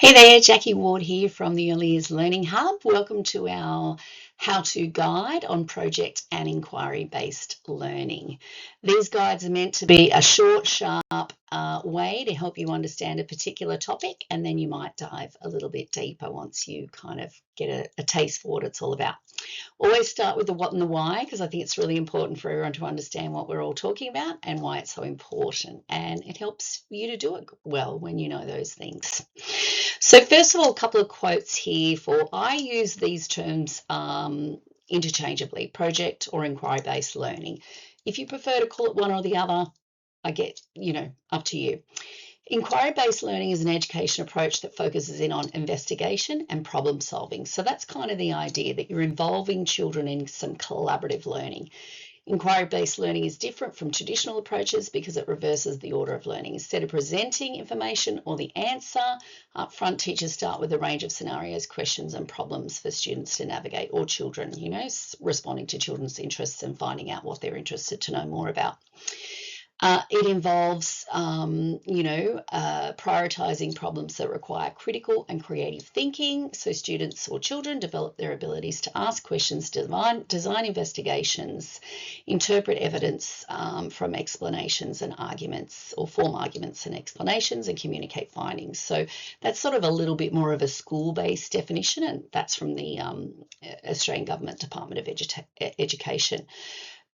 Hey there, Jackie Ward here from the Early Years Learning Hub. Welcome to our how-to guide on project and inquiry-based learning. These guides are meant to be a short, sharp way to help you understand a particular topic, and then you might dive a little bit deeper once you kind of get a taste for what it's all about. Always start with the what and the why, because I think it's really important for everyone to understand what we're all talking about and why it's so important. And it helps you to do it well when you know those things. So first of all, a couple of quotes here I use these terms interchangeably, project or inquiry-based learning. If you prefer to call it one or the other, I get, up to you. Inquiry-based learning is an education approach that focuses in on investigation and problem solving. So that's kind of the idea that you're involving children in some collaborative learning. Inquiry-based learning is different from traditional approaches because it reverses the order of learning. Instead of presenting information or the answer, up front teachers start with a range of scenarios, questions and problems for students to navigate, or children, responding to children's interests and finding out what they're interested to know more about. It involves, prioritizing problems that require critical and creative thinking. So students or children develop their abilities to ask questions, design investigations, interpret evidence from explanations and arguments, or form arguments and explanations, and communicate findings. So that's sort of a little bit more of a school-based definition, and that's from the Australian Government Department of Education.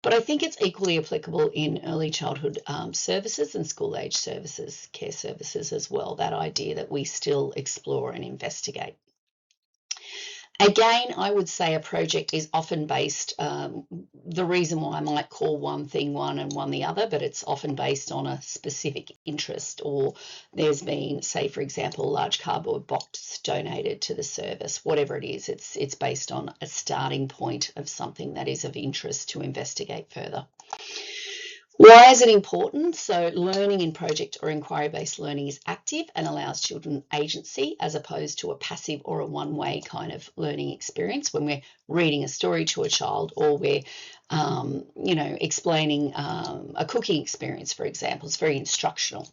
But I think it's equally applicable in early childhood services and school-age services, care services as well, that idea that we still explore and investigate. Again, I would say a project is often based, the reason why I might call one thing one and one the other, but it's often based on a specific interest, or there's been, say, for example, a large cardboard box donated to the service, whatever it is, it's based on a starting point of something that is of interest to investigate further. Why is it important? So learning in project or inquiry-based learning is active and allows children agency, as opposed to a passive or a one-way kind of learning experience when we're reading a story to a child, or we're explaining a cooking experience, for example. It's very instructional.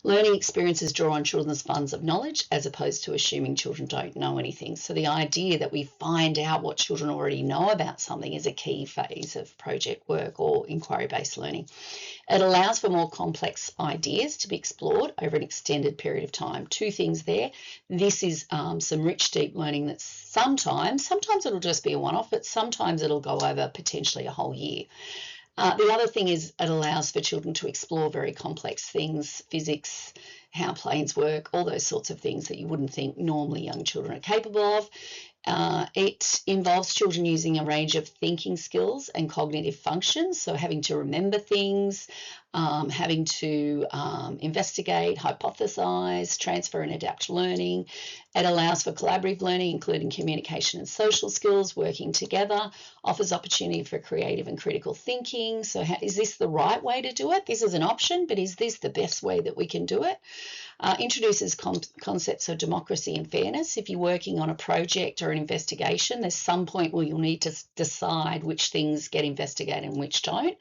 Learning experiences draw on children's funds of knowledge, as opposed to assuming children don't know anything. So the idea that we find out what children already know about something is a key phase of project work or inquiry-based learning. It allows for more complex ideas to be explored over an extended period of time. Two things there. This is some rich, deep learning that sometimes it'll just be a one-off, but sometimes it'll go over potentially a whole year. The other thing is it allows for children to explore very complex things, physics, how planes work, all those sorts of things that you wouldn't think normally young children are capable of. It involves children using a range of thinking skills and cognitive functions, so having to remember things, having to investigate, hypothesize, transfer and adapt learning. It allows for collaborative learning, including communication and social skills, working together, offers opportunity for creative and critical thinking. So is this the right way to do it? This is an option, but is this the best way that we can do it? Introduces concepts of democracy and fairness. If you're working on a project or an investigation, there's some point where you'll need to decide which things get investigated and which don't.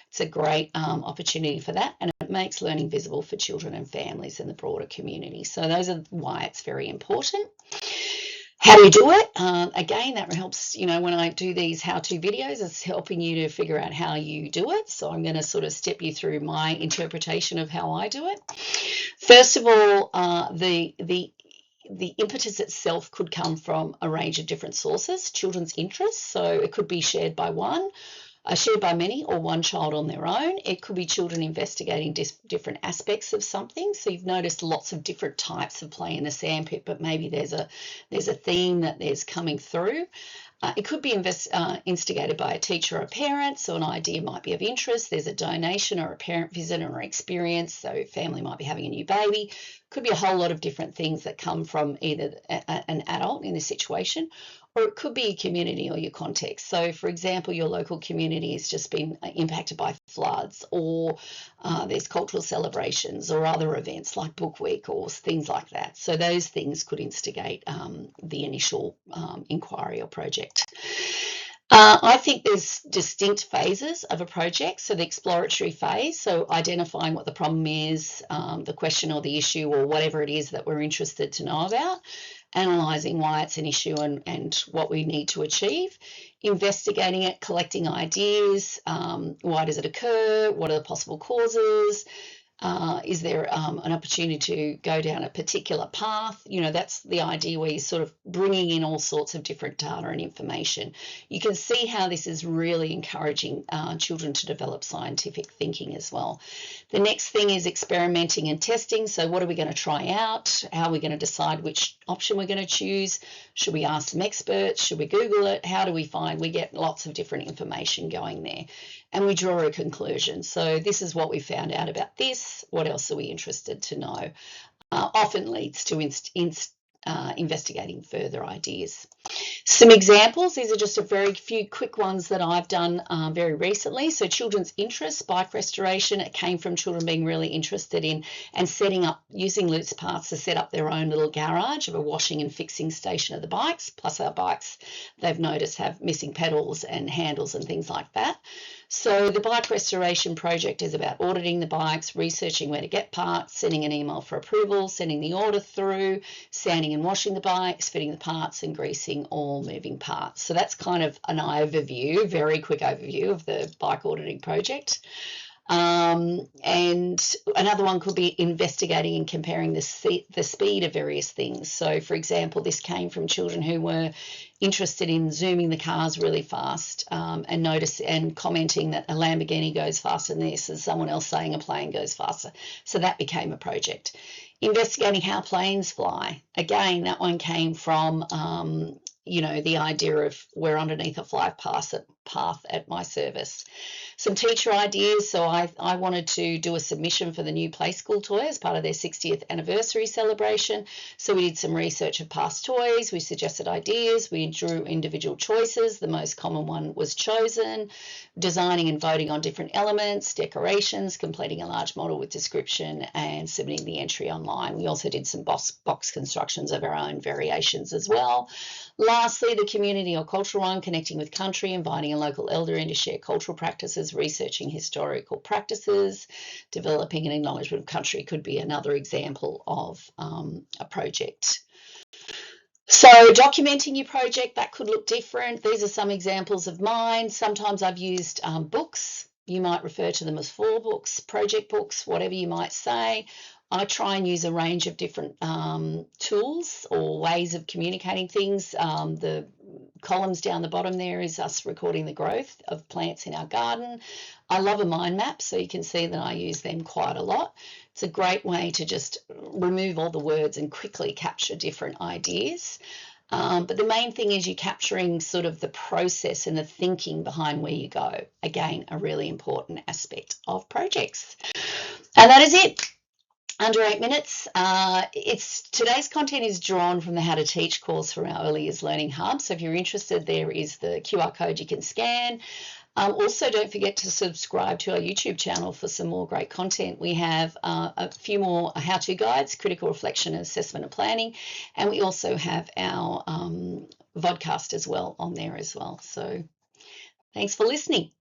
It's a great opportunity for that, and it makes learning visible for children and families in the broader community. So those are why it's very important. How do you do it? Again, that helps, when I do these how-to videos, it's helping you to figure out how you do it. So I'm going to sort of step you through my interpretation of how I do it. First of all, the impetus itself could come from a range of different sources, children's interests. So it could be shared by many, or one child on their own. It could be children investigating different aspects of something. So you've noticed lots of different types of play in the sandpit, but maybe there's a theme that there's coming through. It could be instigated by a teacher or a parent, so an idea might be of interest. There's a donation or a parent visit or experience, so a family might be having a new baby. Could be a whole lot of different things that come from either an adult in this situation, or it could be a community or your context. So, for example, your local community has just been impacted by floods, or there's cultural celebrations or other events like Book Week or things like that. So those things could instigate the initial inquiry or project. I think there's distinct phases of a project. So the exploratory phase, so identifying what the problem is, the question or the issue or whatever it is that we're interested to know about, analysing why it's an issue and what we need to achieve, investigating it, collecting ideas, why does it occur, what are the possible causes, is there an opportunity to go down a particular path? You know, that's the idea where you're sort of bringing in all sorts of different data and information. You can see how this is really encouraging children to develop scientific thinking as well. The next thing is experimenting and testing. So what are we going to try out? How are we going to decide which option we're going to choose? Should we ask some experts? Should we Google it? How do we find? We get lots of different information going there. And we draw a conclusion. So this is what we found out about this. What else are we interested to know? Often leads to investigating further ideas. Some examples, these are just a very few quick ones that I've done very recently. So children's interests, bike restoration, it came from children being really interested in and setting up, using Loose Paths to set up their own little garage of a washing and fixing station of the bikes, plus our bikes they've noticed have missing pedals and handles and things like that. So the bike restoration project is about auditing the bikes, researching where to get parts, sending an email for approval, sending the order through, sanding and washing the bikes, fitting the parts and greasing all moving parts. So that's kind of an overview, very quick overview of the bike auditing project. And another one could be investigating and comparing the speed of various things. So, for example, this came from children who were interested in zooming the cars really fast and commenting that a Lamborghini goes faster than this, and someone else saying a plane goes faster. So that became a project. Investigating how planes fly. Again, that one came from you know, the idea of we're underneath a flight path at my service. Some teacher ideas. So I wanted to do a submission for the new Play School toy as part of their 60th anniversary celebration. So we did some research of past toys. We suggested ideas. We drew individual choices. The most common one was chosen. Designing and voting on different elements, decorations, completing a large model with description and submitting the entry online. We also did some box constructions of our own variations as well. Lastly, the community or cultural one, connecting with country, inviting a local elder in to share cultural practices, researching historical practices, developing an acknowledgement of country could be another example of a project. So documenting your project, that could look different. These are some examples of mine. Sometimes I've used books. You might refer to them as for books, project books, whatever you might say. I try and use a range of different tools or ways of communicating things. The columns down the bottom there is us recording the growth of plants in our garden. I love a mind map, so you can see that I use them quite a lot. It's a great way to just remove all the words and quickly capture different ideas. But the main thing is you're capturing sort of the process and the thinking behind where you go. Again, a really important aspect of projects. And that is it. Under 8 minutes. Today's content is drawn from the How to Teach course from our Early Years Learning Hub. So if you're interested, there is the QR code you can scan. Also, don't forget to subscribe to our YouTube channel for some more great content. We have a few more how-to guides, critical reflection, assessment and planning, and we also have our vodcast as well on there as well. So thanks for listening.